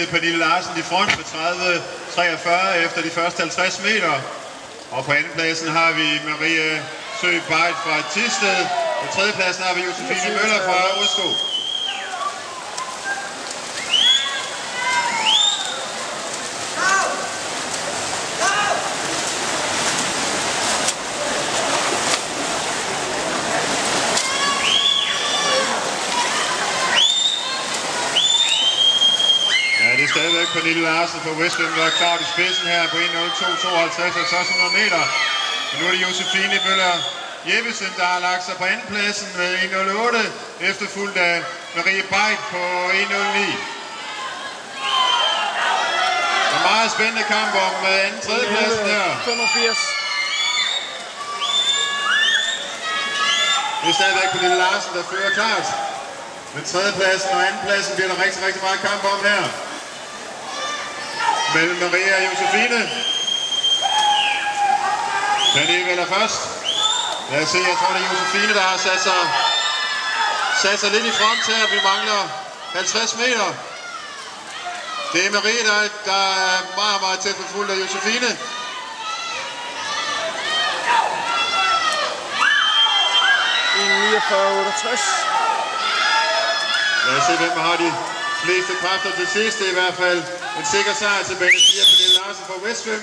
Pernille Larsen i front med 30-43 efter de første 50 meter. Og på andenpladsen har vi Marie Sø Beit fra Thisted. På tredjepladsen har vi Josefine Møller fra Oslo. Det er stadigvæk Pernille Larsen fra Westland, der er klart i spidsen her på 1.02.52 og 600 meter. Og nu er det Josefine Møller Jeppesen, der har lagt sig på andenpladsen med 1.08, efterfulgt af Marie Beit på 1.09. En meget spændende kamp om anden-tredjepladsen her. 85. Det er stadigvæk Pernille Larsen, der fører klart. Men tredjepladsen og andenpladsen bliver der rigtig, rigtig meget kamp om her. Mellem Maria og Josefine. Pernille vælger først. Lad os se, jeg tror det er Josefine, der har sat sig lidt i front her. Vi mangler 50 meter. Det er Marie, der er meget, meget tæt forfulgt af Josefine. Lad os se, hvem har de fleste kræfter til sidst. Det er i hvert fald en sikker sejr til bane 4 for Pernille Larsen fra Westfim.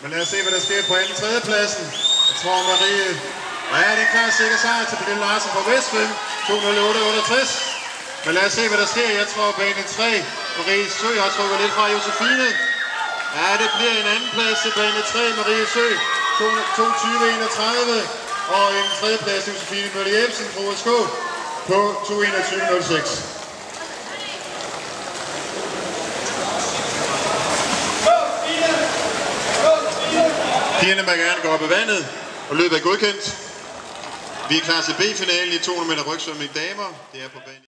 Men lad os se, hvad der sker på anden tredjepladsen. Jeg tror, Marie... Ja, det er en klar sikker sejr til Pernille Larsen fra Westfim. 2.08.68. Men lad os se, hvad der sker. Jeg tror, bane 3. Marie Sø har trukket lidt fra Josefine. Ja, det bliver en anden plads til bane 3. Marie Sø. 2.20.31. Og en tredjeplads til Josefine Møller Jeppesen fra OSK på 2.21.06. Pigerne må gerne gå op i vandet, og løbet er godkendt. Vi er klar til B-finalen i 200 meter rygsvømning damer. Det er på banen.